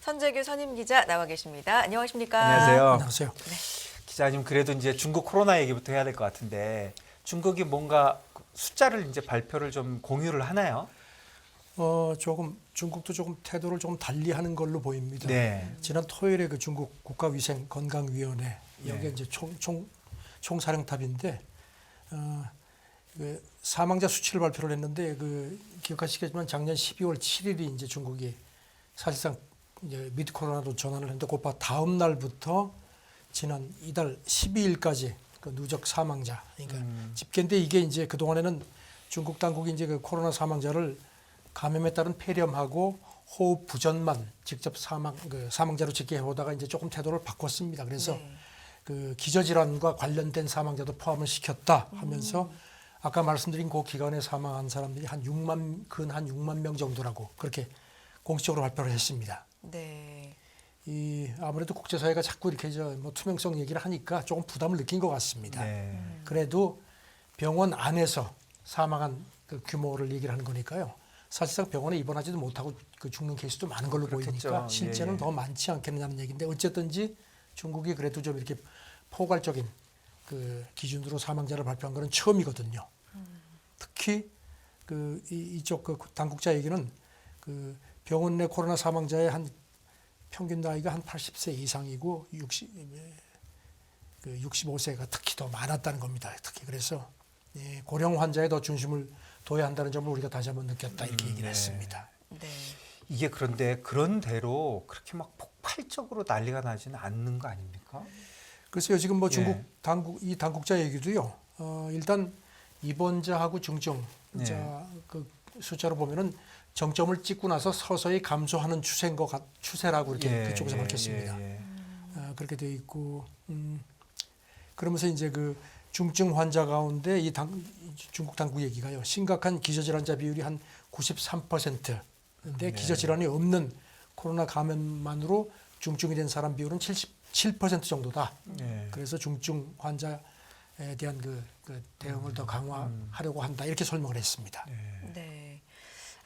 선재규 선임기자 나와 계십니다. 안녕하십니까? 안녕하세요. 안녕하세요. 네. 기자님, 그래도 이제 중국 코로나 얘기부터 해야 될 것 같은데 중국이 뭔가 숫자를 이제 발표를 좀 공유를 하나요? 조금 중국도 조금 태도를 조금 달리하는 걸로 보입니다. 네. 지난 토요일에 그 중국 국가위생건강위원회 여기 네. 이제 총사령탑인데 그 사망자 수치를 발표를 했는데 그 기억하시겠지만 작년 12월 7일이 이제 중국이 사실상 이제 미드 코로나로 전환을 했는데 그 다음 날부터 지난 이달 12일까지 그 누적 사망자 그러니까 집계인데 이게 이제 그 동안에는 중국 당국이 이제 그 코로나 사망자를 감염에 따른 폐렴하고 호흡 부전만 직접 사망자로 집계해 오다가 이제 조금 태도를 바꿨습니다. 그래서 그 기저질환과 관련된 사망자도 포함을 시켰다 하면서 아까 말씀드린 그 기간에 사망한 사람들이 근 6만 명 정도라고 그렇게 공식적으로 발표를 했습니다. 네. 아무래도 국제사회가 자꾸 이렇게 뭐 투명성 얘기를 하니까 조금 부담을 느낀 것 같습니다. 네. 그래도 병원 안에서 사망한 그 규모를 얘기를 하는 거니까요. 사실상 병원에 입원하지도 못하고 그 죽는 케이스도 많은 걸로 그렇겠죠. 보이니까 실제는 예. 더 많지 않겠느냐는 얘기인데 어쨌든지 중국이 그래도 좀 이렇게 포괄적인 그 기준으로 사망자를 발표한 거는 처음이거든요. 특히 이쪽 그 당국자 얘기는 그 병원 내 코로나 사망자의 한 평균 나이가 한 80세 이상이고 65세가 특히 더 많았다는 겁니다. 특히 그래서 고령 환자에 더 중심을 둬야 한다는 점을 우리가 다시 한번 느꼈다 이렇게 얘기를 네. 했습니다. 네. 이게 그런데 그런 대로 그렇게 막 폭발적으로 난리가 나지는 않는 거 아닙니까? 글쎄요 지금 뭐 중국 예. 당국자 얘기도요. 일단 입원자하고 중증자 네. 그 숫자로 보면은 정점을 찍고 나서 서서히 감소하는 추세라고 이렇게 그쪽에서 밝혔습니다. 그렇게 되어 있고 그러면서 이제 그 중증 환자 가운데 중국 당국 얘기가요. 심각한 기저질환자 비율이 한 93%인데 네. 기저질환이 없는 코로나 감염만으로 중증이 된 사람 비율은 77% 정도다. 네. 그래서 중증 환자에 대한 그 대응을 더 강화하려고 한다. 이렇게 설명을 했습니다. 네.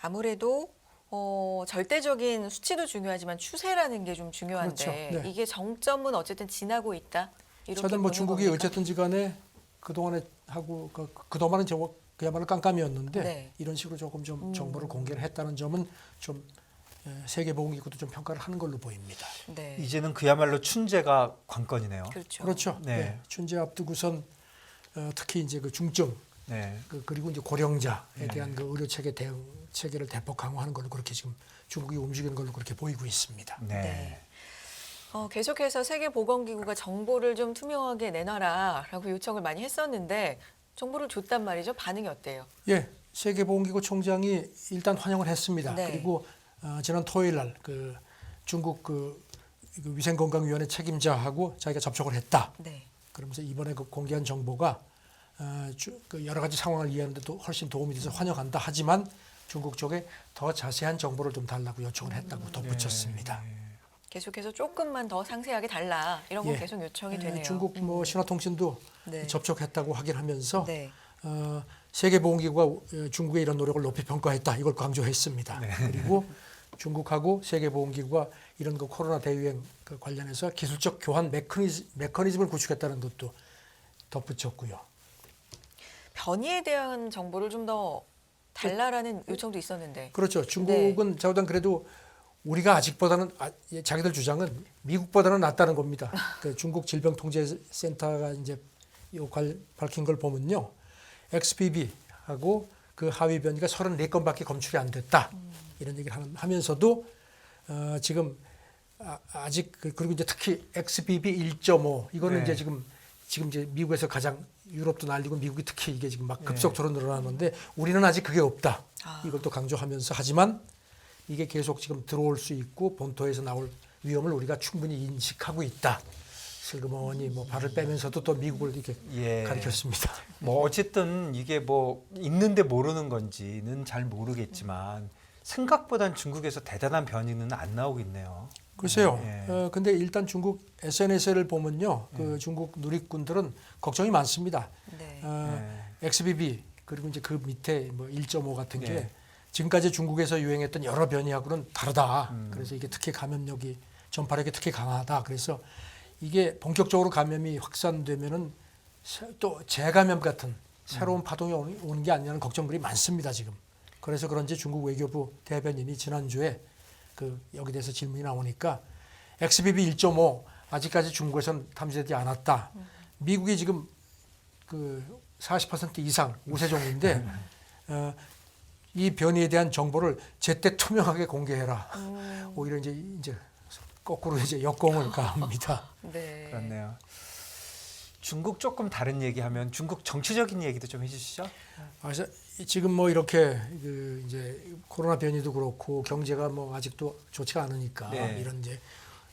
아무래도 절대적인 수치도 중요하지만 추세라는 게 좀 중요한데 그렇죠. 네. 이게 정점은 어쨌든 지나고 있다. 이렇게 하여튼 뭐 보는 중국이 겁니까? 어쨌든지 간에 그동안에 하고 그동안은 그야말로 깜깜이었는데 네. 이런 식으로 조금 좀 정보를 공개를 했다는 점은 좀 세계보건기구도 좀 평가를 하는 걸로 보입니다. 네. 이제는 그야말로 춘제가 관건이네요. 그렇죠. 그렇죠. 네. 네. 춘제 앞두고선 특히 이제 그 중증 네. 그리고 이제 고령자에 대한 그 의료 체계 대응 체계를 대폭 강화하는 걸로 그렇게 지금 중국이 움직이는 걸로 그렇게 보이고 있습니다. 네. 네. 계속해서 세계보건기구가 정보를 좀 투명하게 내놔라라고 요청을 많이 했었는데 정보를 줬단 말이죠. 반응이 어때요? 예, 세계보건기구 총장이 일단 환영을 했습니다. 네. 그리고 지난 토요일 날 그 중국 그 위생건강위원회 책임자하고 자기가 접촉을 했다. 네. 그러면서 이번에 그 공개한 정보가 그 여러 가지 상황을 이해하는 데도 훨씬 도움이 돼서 환영한다. 하지만 중국 쪽에 더 자세한 정보를 좀 달라고 요청을 했다고 덧붙였습니다. 계속해서 조금만 더 상세하게 달라 이런 건 예. 계속 요청이 되네요. 중국 뭐 신화통신도 네. 접촉했다고 확인하면서 네. 세계보건기구가 중국의 이런 노력을 높이 평가했다. 이걸 강조했습니다. 그리고 중국하고 세계보건기구가 이런 그 코로나 대유행 그 관련해서 기술적 교환 메커니즘을 구축했다는 것도 덧붙였고요. 변이에 대한 정보를 좀 더 달라라는 요청도 있었는데. 그렇죠. 중국은 자우당 그래도 우리가 아직보다는 자기들 주장은 미국보다는 낫다는 겁니다. 그 중국 질병통제센터가 이제 밝힌 걸 보면요, XBB하고 그 하위 변이가 34건밖에 검출이 안 됐다. 이런 얘기를 하면서도 지금 아직 그리고 이제 특히 XBB 1.5 이거는 네. 이제 지금 이제 미국에서 가장 유럽도 난리고 미국이 특히 이게 지금 막 급속도로 늘어나는데 우리는 아직 그게 없다. 이걸 또 강조하면서 하지만 이게 계속 지금 들어올 수 있고 본토에서 나올 위험을 우리가 충분히 인식하고 있다. 슬그머니 뭐 발을 빼면서도 또 미국을 이렇게 가리켰습니다. 뭐 어쨌든 이게 뭐 있는데 모르는 건지는 잘 모르겠지만 생각보단 중국에서 대단한 변이는 안 나오고 있네요. 글쎄요. 예. 근데 일단 중국 SNS를 보면요, 그 중국 누리꾼들은 걱정이 많습니다. 네. XBB 그리고 이제 그 밑에 뭐 1.5 같은 게 예. 지금까지 중국에서 유행했던 여러 변이하고는 다르다. 그래서 이게 특히 감염력이 전파력이 특히 강하다. 그래서 이게 본격적으로 감염이 확산되면은 또 재감염 같은 새로운 파동이 오는 게 아니냐는 걱정들이 많습니다 지금. 그래서 그런지 중국 외교부 대변인이 지난주에 그 여기 대해서 질문이 나오니까 XBB 1.5 아직까지 중국에선 탐지되지 않았다. 미국이 지금 그 40% 이상 우세종인데 이 변이에 대한 정보를 제때 투명하게 공개해라. 오히려 이제 거꾸로 이제 역공을 가합니다. 네. 그렇네요. 중국 조금 다른 얘기하면 중국 정치적인 얘기도 좀 해주시죠. 그래서 지금 뭐 이렇게 그 이제 코로나 변이도 그렇고 경제가 뭐 아직도 좋지가 않으니까 네. 이런 이제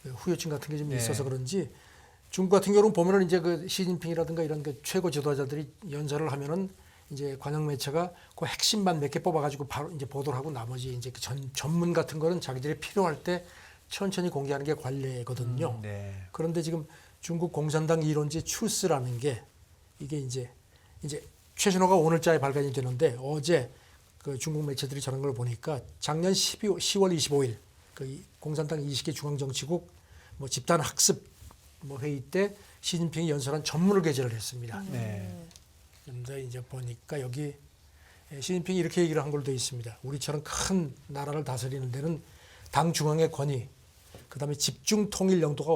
후유증 같은 게 좀 네. 있어서 그런지 중국 같은 경우는 보면은 이제 그 시진핑이라든가 이런 그 최고 지도자들이 연설을 하면은 이제 관영 매체가 그 핵심만 몇 개 뽑아가지고 바로 이제 보도를 하고 나머지 이제 그 전문 같은 거는 자기들이 필요할 때 천천히 공개하는 게 관례거든요. 네. 그런데 지금 중국 공산당 이론지 추스라는 게 이게 이제 최신호가 오늘자에 발간이 되는데 어제 그 중국 매체들이 전한 걸 보니까 작년 10월 25일 그 공산당 20개 중앙정치국 뭐 집단 학습 뭐 회의 때 시진핑이 연설한 전문을 게재를 했습니다. 네. 그런데 이제 보니까 여기 시진핑이 이렇게 얘기를 한 걸로 되어 있습니다. 우리처럼 큰 나라를 다스리는 데는 당 중앙의 권위, 그다음에 집중 통일 영도가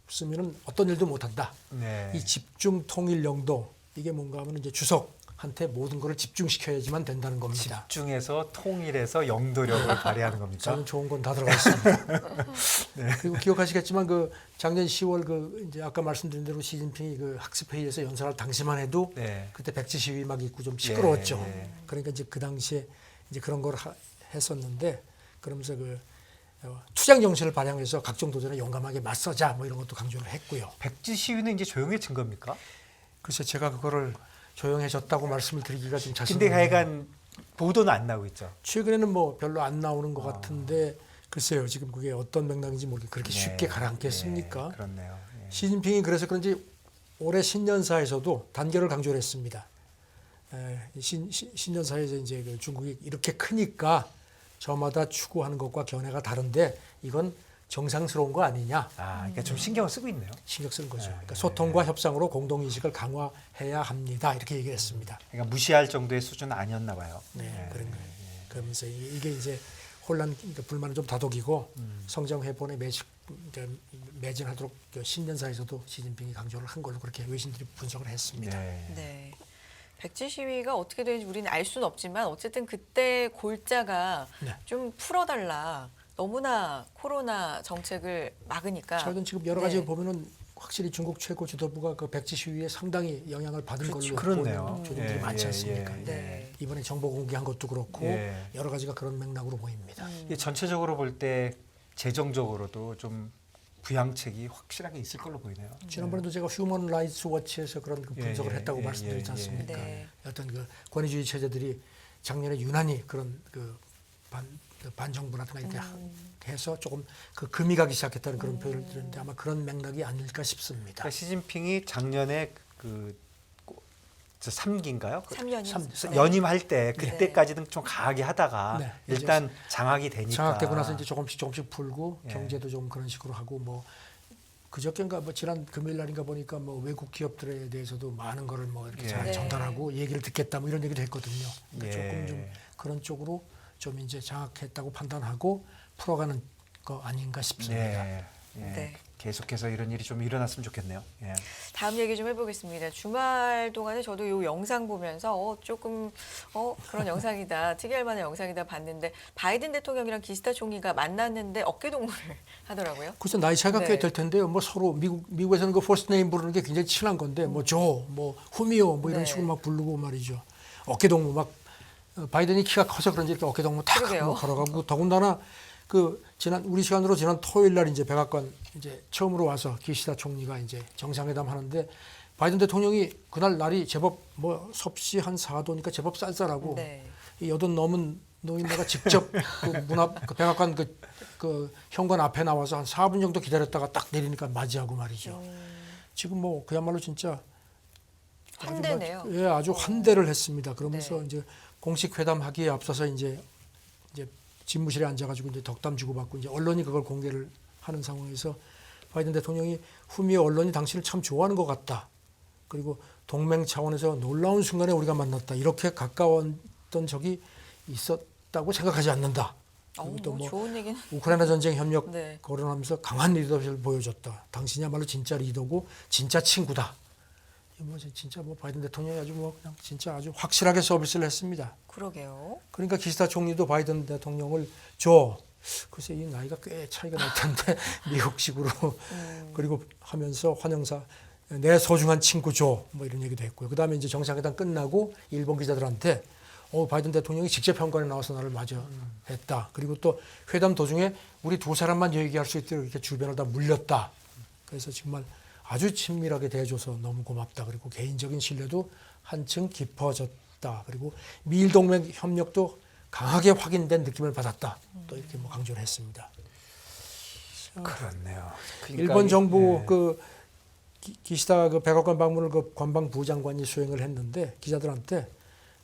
없으면은 어떤 일도 못한다. 네. 이 집중 통일 영도 이게 뭔가 하면 이제 주석한테 모든 것을 집중시켜야지만 된다는 겁니다. 집중해서 통일해서 영도력을 발휘하는 겁니까? 저는 좋은 건 다 들어가 있습니다. 그리고 기억하시겠지만 그 작년 10월 그 이제 아까 말씀드린 대로 시진핑이 그 학습회의에서 연설할 당시만 해도 네. 그때 백지 시위 막 있고 좀 시끄러웠죠. 예. 그러니까 이제 그 당시에 이제 그런 걸 했었는데 그러면서 그 투쟁 정신을 발휘해서 각종 도전에 용감하게 맞서자 뭐 이런 것도 강조를 했고요. 백지 시위는 이제 조용해진 겁니까? 글쎄 제가 그거를 조용해졌다고 말씀을 드리기가 좀 근데 자신없네요. 하여간 보도는 안 나오고 있죠. 최근에는 뭐 별로 안 나오는 것 같은데 글쎄요 지금 그게 어떤 맥락인지 모르겠 그렇게 네. 쉽게 가라앉겠습니까? 네, 그렇네요. 예. 시진핑이 그래서 그런지 올해 신년사에서도 단결을 강조를 했습니다. 신년사에서 이제 그 중국이 이렇게 크니까 저마다 추구하는 것과 견해가 다른데 이건 정상스러운 거 아니냐 그러니까 좀 신경을 쓰고 있네요. 신경 쓰는 거죠. 네, 그러니까 소통과 협상으로 공동인식을 강화해야 합니다. 이렇게 얘기를 했습니다. 그러니까 무시할 정도의 수준은 아니었나 봐요. 네, 그런 거예요. 그러면서 이게 이제 혼란, 그러니까 불만을 좀 다독이고 성장 회복에 매진하도록 신년사에서도 시진핑이 강조를 한 걸로 그렇게 외신들이 분석을 했습니다. 네. 네. 백지 시위가 어떻게 되는지 우리는 알 수는 없지만 어쨌든 그때 골자가 네. 좀 풀어달라. 너무나 코로나 정책을 막으니까. 최근 지금 여러 가지 네. 보면은 확실히 중국 최고 지도부가 그 백지 시위에 상당히 영향을 받은 그렇죠. 걸로 그렇네요. 보이는 조짐들이 예, 많지 예, 않습니까? 예, 네. 이번에 정보 공개한 것도 그렇고 예. 여러 가지가 그런 맥락으로 보입니다. 이게 전체적으로 볼 때 재정적으로도 좀 부양책이 확실하게 있을 걸로 보이네요. 지난번에도 제가 휴먼 라이츠 워치에서 그런 그 분석을 예, 예, 했다고 예, 말씀드렸지 예, 않습니까? 네. 어떤 그 권위주의 체제들이 작년에 유난히 그런 그 반정부라든가 이렇게 해서 조금 그 금이 가기 시작했다는 그런 표현을 드렸는데 아마 그런 맥락이 아닐까 싶습니다. 그러니까 시진핑이 작년에 그 3기인가요? 3년이요. 연임할 때 그때까지는 좀 강하게 하다가 네. 일단 장악이 되니까 장악되고 나서 이제 조금씩 풀고 예. 경제도 좀 그런 식으로 하고 뭐 그저께인가 뭐 지난 금요일 날인가 보니까 뭐 외국 기업들에 대해서도 많은 거를 뭐 이렇게 예. 잘 네. 전달하고 얘기를 듣겠다 뭐 이런 얘기도 했거든요. 그러니까 예. 조금 좀 그런 쪽으로 좀 이제 장악했다고 판단하고 풀어가는 거 아닌가 싶습니다. 예. 예. 네. 계속해서 이런 일이 좀 일어났으면 좋겠네요. 예. 다음 얘기 좀 해보겠습니다. 주말 동안에 저도 이 영상 보면서 조금 그런 영상이다, 특이할 만한 영상이다 봤는데 바이든 대통령이랑 기시다 총리가 만났는데 어깨 동무를 하더라고요. 글쎄 나이 차이가 네. 꽤 될 텐데요. 뭐 서로 미국에서는 그 퍼스트 네임 부르는 게 굉장히 친한 건데 뭐 조, 뭐 후미오 뭐 이런 네. 식으로 막 부르고 말이죠. 어깨 동무 막 바이든이 키가 커서 그런지 이렇게 어깨 동무 탁 그러게요. 뭐 걸어가고 더군다나 그 우리 시간으로 지난 토요일 날 이제 백악관 이제 처음으로 와서 기시다 총리가 이제 정상회담 하는데 바이든 대통령이 그날 날이 제법 뭐 섭씨 한 4도니까 제법 쌀쌀하고 네. 이 80 넘은 노인네가 직접 그 문 앞, 그 백악관 그 현관 앞에 나와서 한 4분 정도 기다렸다가 딱 내리니까 맞이하고 말이죠. 지금 뭐 그야말로 진짜 환대네요. 예, 아주 환대를 했습니다. 그러면서 네. 이제 공식 회담하기에 앞서서 이제 집무실에 앉아가지고 이제 덕담 주고받고 이제 언론이 그걸 공개를 하는 상황에서 바이든 대통령이 후미의 언론이 당신을 참 좋아하는 것 같다. 그리고 동맹 차원에서 놀라운 순간에 우리가 만났다. 이렇게 가까웠던 적이 있었다고 생각하지 않는다. 그리고 또 뭐 좋은 얘기는. 우크라이나 전쟁 협력 네. 거론하면서 강한 리더십을 보여줬다. 당신이야말로 진짜 리더고 진짜 친구다. 뭐 진짜 뭐 바이든 대통령이 아주 뭐 그냥 진짜 아주 확실하게 서비스를 했습니다. 그러게요. 그러니까 기시다 총리도 바이든 대통령을 줘. 글쎄 이 나이가 꽤 차이가 날 텐데 미국식으로 그리고 하면서 환영사 내 소중한 친구 줘. 뭐 이런 얘기도 했고요. 그다음에 이제 정상회담 끝나고 일본 기자들한테 바이든 대통령이 직접 현관에 나와서 나를 맞이했다. 그리고 또 회담 도중에 우리 두 사람만 얘기할 수 있도록 이렇게 주변을 다 물렸다. 그래서 정말 아주 친밀하게 대해줘서 너무 고맙다. 그리고 개인적인 신뢰도 한층 깊어졌다. 그리고 미일 동맹 협력도 강하게 확인된 느낌을 받았다. 또 이렇게 뭐 강조를 했습니다. 그렇네요. 그러니까 일본 정부 예. 그 기시다 그 백악관 방문을 그 관방부 장관이 수행을 했는데 기자들한테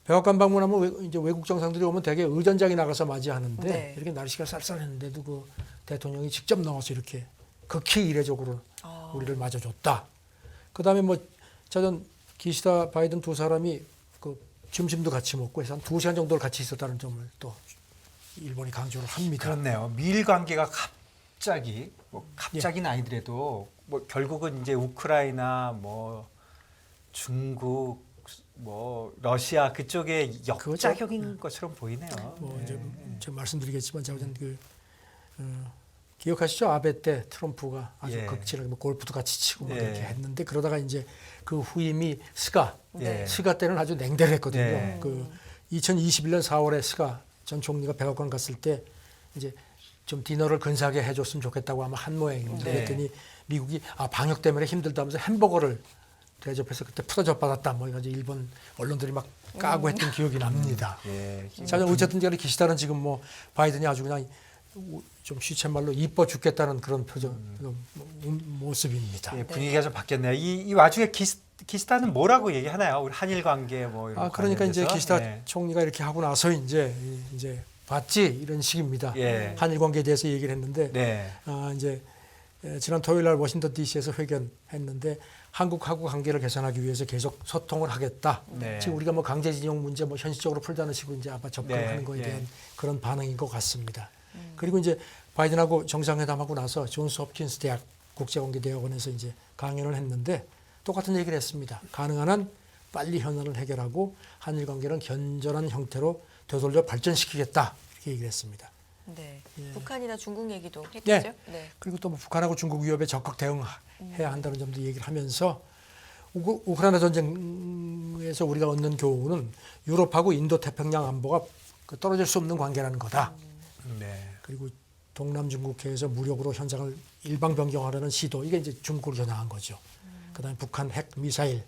백악관 방문하면 이제 외국 정상들이 오면 대개 의전장이 나가서 맞이하는데 네. 이렇게 날씨가 쌀쌀했는데도 그 대통령이 직접 나와서 이렇게 극히 이례적으로 우리를 맞아줬다. 그다음에 뭐 저는 기시다 바이든 두 사람이 그 점심도 같이 먹고 해서 한 2시간 정도를 같이 있었다는 점을 또 일본이 강조를 합니다. 그렇네요. 미일 관계가 갑자기는 아니더라도 뭐 결국은 이제 우크라이나 뭐 중국 뭐 러시아 그쪽에 역작용인 것처럼 보이네요. 뭐 예. 이제 제가 말씀드리겠지만 제가 기억하시죠? 아베 때 트럼프가 아주 예. 극진하게 뭐 골프도 같이 치고 막 예. 이렇게 했는데 그러다가 이제 그 후임이 스가 예. 스가 때는 아주 냉대했거든요. 예. 그 2021년 4월에 스가 전 총리가 백악관 갔을 때 이제 좀 디너를 근사하게 해줬으면 좋겠다고 아마 한 모양입니다. 네. 그랬더니 미국이 방역 때문에 힘들다면서 햄버거를 대접해서 그때 푸드접 받았다. 뭐 이가지고 일본 언론들이 막 까고 했던 기억이 납니다. 예. 자, 어쨌든 간에 기시다는 지금 뭐 바이든이 아주 그냥 좀 시쳇말로 이뻐 죽겠다는 그런 표정, 모습입니다. 예, 분위기가 좀 바뀌었네요. 이 와중에 기시다는 뭐라고 얘기하나요? 우리 한일 관계 뭐 이런 그러니까 이제 관련돼서? 기시다 예. 총리가 이렇게 하고 나서 이제 봤지 이런 식입니다. 예. 한일 관계에 대해서 얘기를 했는데 네. 이제 지난 토요일 날 워싱턴 D.C.에서 회견했는데 한국하고 관계를 개선하기 위해서 계속 소통을 하겠다. 네. 지금 우리가 뭐 강제징용 문제 뭐 현실적으로 풀자는 식으로 이제 아마 접근하는 네. 거에 예. 대한 그런 반응인 것 같습니다. 그리고 이제 바이든하고 정상회담하고 나서 존스 홉킨스 대학 국제관계대학원에서 이제 강연을 했는데 똑같은 얘기를 했습니다. 가능한 한 빨리 현안을 해결하고 한일 관계는 견전한 형태로 되돌려 발전시키겠다 이렇게 얘기를 했습니다. 네. 예. 북한이나 중국 얘기도 했겠죠? 네. 네. 그리고 또 뭐 북한하고 중국 위협에 적극 대응해야 한다는 점도 얘기를 하면서 우크라이나 전쟁에서 우리가 얻는 교훈은 유럽하고 인도 태평양 안보가 떨어질 수 없는 관계라는 거다. 네. 그리고 동남 중국해에서 무력으로 현상을 일방 변경하려는 시도 이게 이제 중국을 겨냥한 거죠. 그다음에 북한 핵 미사일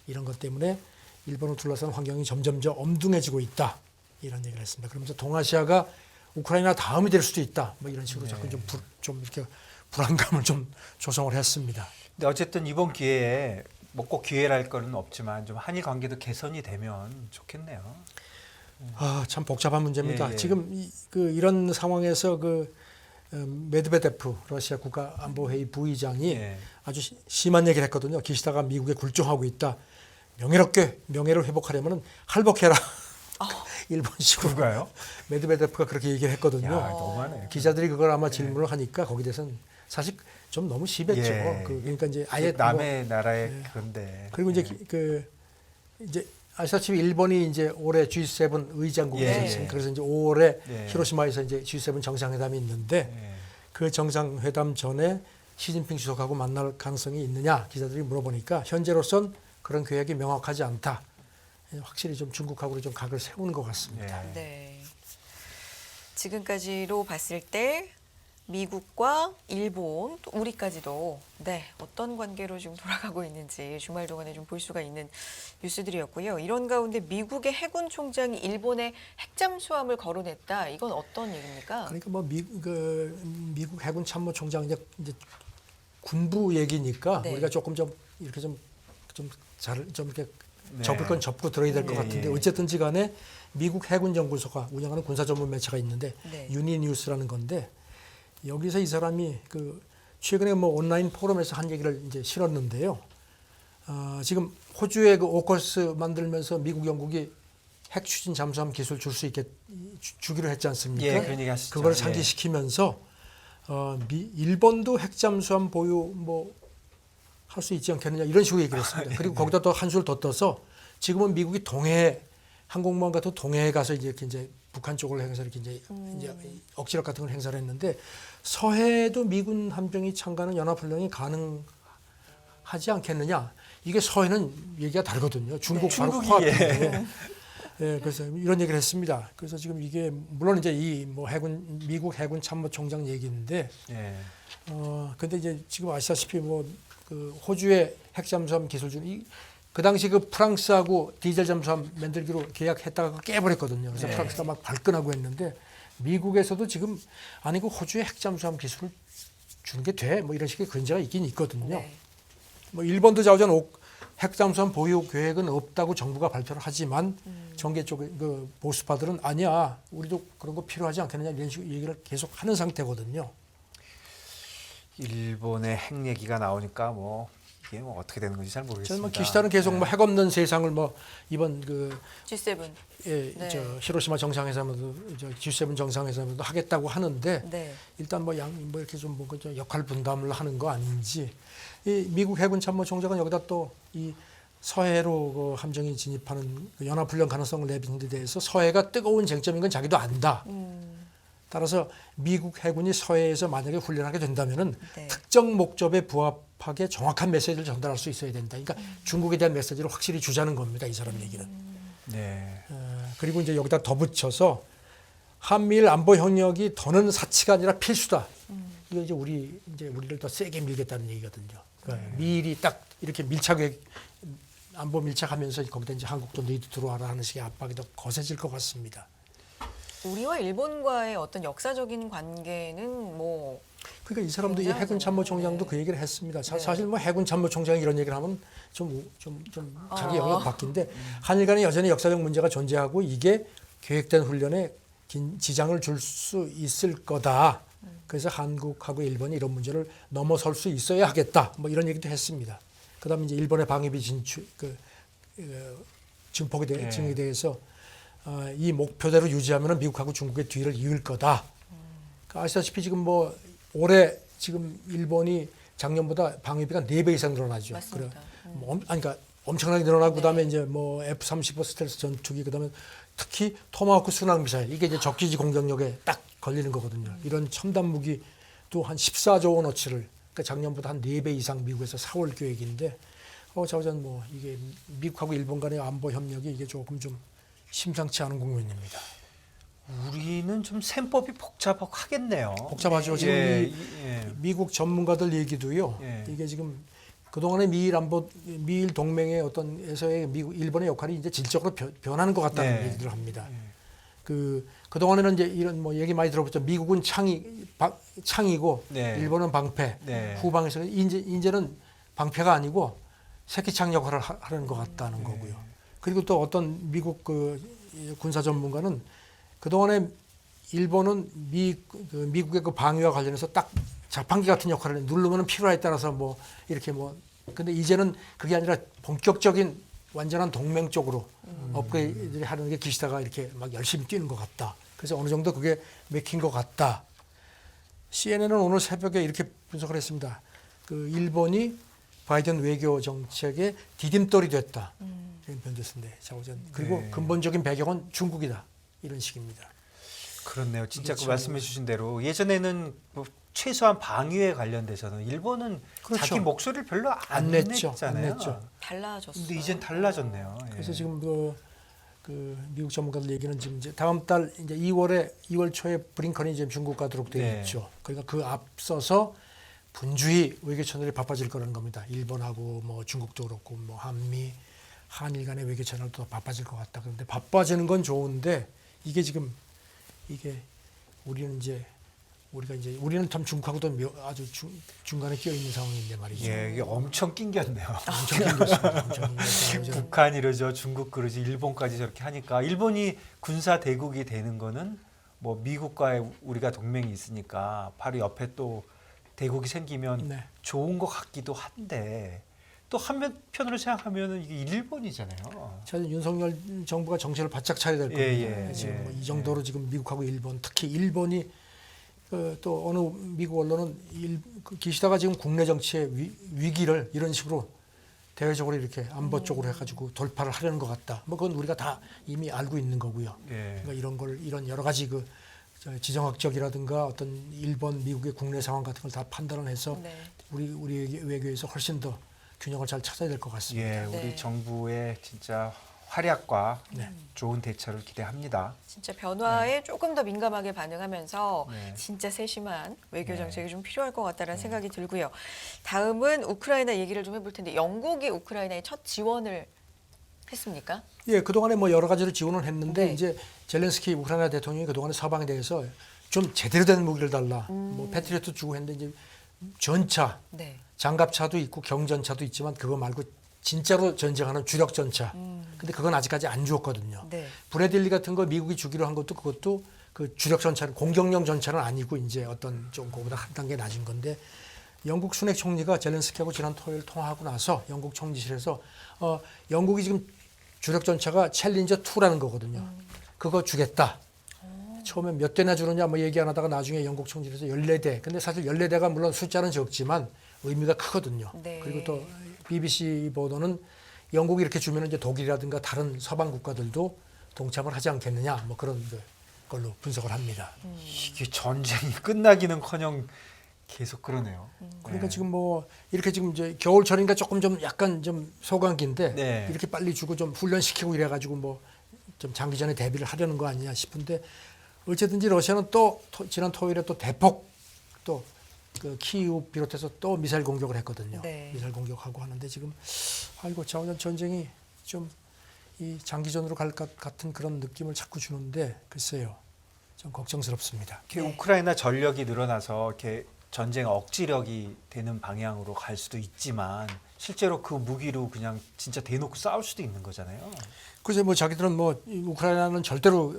이런 것 때문에 일본을 둘러싼 환경이 점점 엄중해지고 있다 이런 얘기를 했습니다. 그러면서 동아시아가 우크라이나 다음이 될 수도 있다. 뭐 이런 식으로 자꾸 좀 이렇게 불안감을 좀 조성을 했습니다. 근데 어쨌든 이번 기회에 뭐 꼭 기회랄 거는 없지만 좀 한일 관계도 개선이 되면 좋겠네요. 참 복잡한 문제입니다. 예, 예. 지금 이런 상황에서 메드베데프 러시아 국가안보회의 부의장이 예. 아주 심한 얘기를 했거든요. 기시다가 미국에 굴종하고 있다. 명예롭게 명예를 회복하려면 할복해라. 일본식으로. 누가요? 메드베데프가 그렇게 얘기를 했거든요. 야, 너무하네. 기자들이 그걸 아마 질문을 하니까 거기에 대해서는 사실 좀 너무 심했죠. 예. 그러니까 이제 아예 남의 나라의 그런데. 그리고 이제 이제 아시다시피 일본이 이제 올해 G7 의장국이 예. 있습니다. 그래서 이제 5월에 예. 히로시마에서 이제 G7 정상회담이 있는데 예. 그 정상회담 전에 시진핑 주석하고 만날 가능성이 있느냐 기자들이 물어보니까 현재로선 그런 계획이 명확하지 않다. 확실히 좀 중국하고 좀 각을 세우는 것 같습니다. 예. 네. 지금까지로 봤을 때 미국과 일본, 또 우리까지도 네, 어떤 관계로 지금 돌아가고 있는지 주말 동안에 좀 볼 수가 있는 뉴스들이었고요. 이런 가운데 미국의 해군 총장이 일본에 핵잠수함을 거론했다. 이건 어떤 얘기입니까? 그러니까 뭐 미국 해군 참모총장 이제 군부 얘기니까 네. 우리가 조금 좀 이렇게 좀 이렇게 네. 접을 건 접고 들어야 될 것 예, 같은데 예. 어쨌든지 간에 미국 해군 연구소가 운영하는 군사 전문 매체가 있는데 네. 유니뉴스라는 건데 여기서 이 사람이 최근에 뭐 온라인 포럼에서 한 얘기를 이제 실었는데요. 지금 호주에 그 오커스 만들면서 미국 영국이 핵 추진 잠수함 기술 줄 수 있게 주기로 했지 않습니까? 예, 그런 얘기 하시죠. 그걸 예. 상기시키면서 일본도 핵 잠수함 보유 뭐 할 수 있지 않겠느냐 이런 식으로 얘기를 했습니다. 그리고 거기다 또 한술 더 떠서 지금은 미국이 동해 항공모함 같은 동해에 가서 이제 북한 쪽을 행사를 이제 억지력 같은 걸 행사를 했는데 서해도 미군 함정이 참가하는 연합훈련이 가능하지 않겠느냐. 이게 서해는 얘기가 다르거든요. 중국 네. 바로 중국이, 코앞인데. 예, 그래서 이런 얘기를 했습니다. 그래서 지금 이게 물론 이제 미국 해군 참모총장 얘기인데, 예. 근데 이제 지금 아시다시피 호주의 핵잠수함 기술 중 그 당시 프랑스하고 디젤 잠수함 만들기로 계약했다가 깨버렸거든요. 그래서 네. 프랑스가 막 발끈하고 했는데 미국에서도 지금 아니고 호주의 핵잠수함 기술을 주는 게 돼? 뭐 이런 식의 근저가 있긴 있거든요. 네. 뭐 일본도 자우전 핵잠수함 보유 계획은 없다고 정부가 발표를 하지만 정계 쪽 보수파들은 아니야, 우리도 그런 거 필요하지 않겠느냐 이런 식으로 얘기를 계속 하는 상태거든요. 일본의 핵 얘기가 나오니까 이게 어떻게 되는 건지 잘 모르겠습니다. 저는 기시다는 계속 핵 없는 세상을 이번 G7. 예, 네. 히로시마 정상회담도 G7 정상회담도 하겠다고 하는데 네. 일단 이렇게 좀 뭔가 좀 역할 분담을 하는 거 아닌지. 이 미국 해군 참모총장은 여기다 또 이 서해로 함정이 진입하는 연합훈련 가능성을 내빈 데 대해서 서해가 뜨거운 쟁점인 건 자기도 안다. 따라서 미국 해군이 서해에서 만약에 훈련하게 된다면은 네. 특정 목적에 부합하게 정확한 메시지를 전달할 수 있어야 된다. 그러니까 중국에 대한 메시지를 확실히 주자는 겁니다. 이 사람 얘기는. 네. 그리고 이제 여기다 덧붙여서 한미일 안보 협력이 더는 사치가 아니라 필수다. 이거 이제 우리를 더 세게 밀겠다는 얘기거든요. 그러니까 미일이 딱 이렇게 안보 밀착하면서 거기다 이제 한국도 너희도 들어와라 하는 식의 압박이 더 거세질 것 같습니다. 우리와 일본과의 어떤 역사적인 관계는 그러니까 이 사람도 이 굉장하잖아요. 해군 참모총장도 네. 그 얘기를 했습니다. 네. 사실 해군 참모총장이 이런 얘기를 하면 좀 자기 어. 영역 바뀐데 한일 간에 여전히 역사적 문제가 존재하고 이게 계획된 훈련에 지장을 줄 수 있을 거다. 그래서 한국하고 일본이 이런 문제를 넘어설 수 있어야 하겠다. 뭐 이런 얘기도 했습니다. 그다음에 이제 일본의 방위비 증폭에 네. 증에 대해서 이 목표대로 유지하면 미국하고 중국의 뒤를 이을 거다. 그러니까 아시다시피 지금 올해 지금 일본이 작년보다 방위비가 4배 이상 늘어나죠. 맞습니다. 그러니까 엄청나게 늘어나고 네. 그다음에 이제 F-35 스텔스 전투기 그다음에 특히 토마호크 순항 미사일 이게 이제 적기지 공격력에 딱 걸리는 거거든요. 이런 첨단 무기도 한 14조 원어치를 그러니까 작년보다 한 4배 이상 미국에서 사올 계획인데 자우전 이게 미국하고 일본 간의 안보 협력이 이게 조금 좀 심상치 않은 국면입니다. 우리는 좀 셈법이 복잡하겠네요. 복잡하죠. 지금 예, 이 예. 미국 전문가들 얘기도요. 예. 이게 지금 그동안의 미일 동맹의 어떤에서의 일본의 역할이 이제 질적으로 변하는 것 같다는 네. 얘기를 합니다. 그동안에는 이제 이런 얘기 많이 들어봤죠. 미국은 창이고 네. 일본은 방패. 네. 후방에서 이제는 방패가 아니고 새끼창 역할을 하는 것 같다는 거고요. 그리고 또 어떤 미국 군사 전문가는 그동안에 일본은 미국의 방위와 관련해서 딱 자판기 같은 역할을 누르면 필요에 따라서 이렇게 근데 이제는 그게 아니라 본격적인 완전한 동맹 쪽으로 업그레이드를 하는 게 기시다가 이렇게 막 열심히 뛰는 것 같다. 그래서 어느 정도 그게 맥힌 것 같다. CNN은 오늘 새벽에 이렇게 분석을 했습니다. 일본이 바이든 외교 정책의 디딤돌이 됐다. 이런 변조인데 그리고 네. 근본적인 배경은 중국이다. 이런 식입니다. 그렇네요. 진짜 그렇죠. 말씀해 주신 대로 예전에는 최소한 방위에 관련돼서는 일본은 그렇죠. 자기 목소리를 별로 안 안 냈죠. 냈잖아요. 안 냈죠. 달라졌어요. 근데 이젠 달라졌네요. 예. 그래서 지금 그 미국 전문가들 얘기는 지금 이제 다음 달 이제 2월 초에 브링컨이 지금 중국 가도록 되어 네. 있죠. 그러니까 그 앞서서 분주히 외교 채널이 바빠질 거라는 겁니다. 일본하고 뭐 중국도 그렇고 뭐 한일 간의 외교 채널도 바빠질 것 같다. 그런데 바빠지는 건 좋은데 이게 지금 이게 우리는 참 중국하고도 아주 중간에 끼어 있는 상황인데 말이죠. 예, 이게 엄청 낑겼네요. 엄청 힘들었습니다. 엄청 힘들었어요. 북한 이러죠, 중국 그러지, 일본까지 저렇게 하니까 일본이 군사 대국이 되는 거는 뭐 미국과의 우리가 동맹이 있으니까 바로 옆에 또 대국이 생기면 네. 좋은 것 같기도 한데 또 한편으로 생각하면은 이게 일본이잖아요. 사실 윤석열 정부가 정신을 바짝 차려야 될 겁니다. 예, 지금 예, 뭐이 정도로 지금 미국하고 일본, 특히 일본이 또 어느 미국 언론은 그 기시다가 지금 국내 정치의 위기를 이런 식으로 대외적으로 이렇게 안보 쪽으로 해가지고 돌파를 하려는 것 같다. 뭐 그건 우리가 다 이미 알고 있는 거고요. 예. 그러니까 이런 여러 가지 지정학적이라든가 어떤 일본, 미국의 국내 상황 같은 걸 다 판단을 해서 네. 우리 외교에서 훨씬 더 균형을 잘 찾아야 될 것 같습니다. 예, 우리 네. 정부의 진짜 활약과 네. 좋은 대처를 기대합니다. 진짜 변화에 조금 더 민감하게 반응하면서 네. 진짜 세심한 외교 네. 정책이 좀 필요할 것 같다는 생각이 들고요. 다음은 우크라이나 얘기를 좀 해볼 텐데 영국이 우크라이나에 첫 지원을 했습니까? 예, 그동안에 뭐 여러 가지로 지원을 했는데 네. 이제 젤렌스키 우크라이나 대통령이 그동안에 서방에 대해서 좀 제대로 된 무기를 달라. 뭐 패트리어트 주고 했는데 이제 전차, 네. 장갑차도 있고 경전차도 있지만 그거 말고 진짜로 전쟁하는 주력 전차. 근데 그건 아직까지 안 주었거든요. 네. 브래들리 같은 거 미국이 주기로 한 것도 그것도 그 주력 전차는 공격용 전차는 아니고 이제 어떤 좀 그거보다 한 단계 낮은 건데 영국 순핵 총리가 젤렌스키하고 지난 토요일 통화하고 나서 영국 총리실에서 영국이 지금 주력 전차가 챌린저 2라는 거거든요. 그거 주겠다. 처음에 몇 대나 주느냐 뭐 얘기 안 하다가 나중에 영국 총리실에서 14대. 근데 사실 14대가 물론 숫자는 적지만 의미가 크거든요. 네. 그리고 또 BBC 보도는 영국이 이렇게 주면 이제 독일이라든가 다른 서방 국가들도 동참을 하지 않겠느냐 뭐 그런 걸로 분석을 합니다. 이게 전쟁이 끝나기는커녕 계속 그러네요. 그러니까 네. 지금 뭐 이렇게 지금 이제 겨울철이니까 조금 좀 약간 좀 소강기인데 네. 이렇게 빨리 주고 좀 훈련시키고 이래가지고 뭐 좀 장기전에 대비를 하려는 거 아니냐 싶은데 어쨌든지 러시아는 또 지난 토요일에 또 대폭 또 그 키이우 비롯해서 또 미사일 공격을 했거든요. 네. 미사일 공격하고 하는데 지금 아이고 자원전 전쟁이 좀 이 장기전으로 갈 것 같은 그런 느낌을 자꾸 주는데 글쎄요 좀 걱정스럽습니다. 이렇게 네. 우크라이나 전력이 늘어나서 이렇게 전쟁 억지력이 되는 방향으로 갈 수도 있지만 실제로 그 무기로 그냥 진짜 대놓고 싸울 수도 있는 거잖아요. 그래서 뭐 자기들은 뭐 우크라이나는 절대로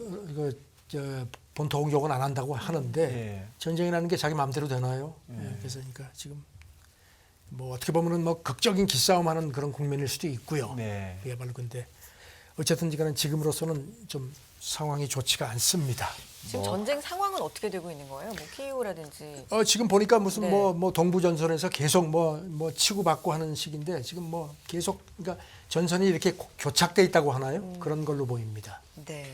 본토 공격은 안 한다고 하는데 예. 전쟁이라는 게 자기 마음대로 되나요? 예, 그래서 그러니까 지금 뭐 어떻게 보면은 뭐 극적인 기싸움하는 그런 국면일 수도 있고요. 네. 그야말로 근데 어쨌든지간에 지금으로서는 좀 상황이 좋지가 않습니다. 지금 전쟁 상황은 어떻게 되고 있는 거예요? 뭐 키이우라든지. 지금 보니까 무슨 네. 뭐 동부 전선에서 계속 뭐 치고받고 하는 식인데 지금 뭐 계속 그러니까 전선이 이렇게 교착돼 있다고 하나요? 그런 걸로 보입니다. 네.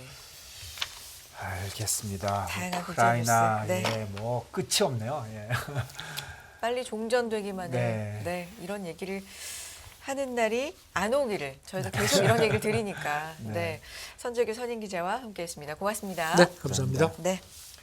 알겠습니다. 다양한 우크라이나 국제 뉴스. 예, 뭐 끝이 없네요. 예. 빨리 종전되기만 해. 네. 네. 이런 얘기를 하는 날이 안 오기를 저희도 계속 이런 얘기를 드리니까. 네. 네. 선재규 선임 기자와 함께했습니다. 고맙습니다. 네, 감사합니다. 네.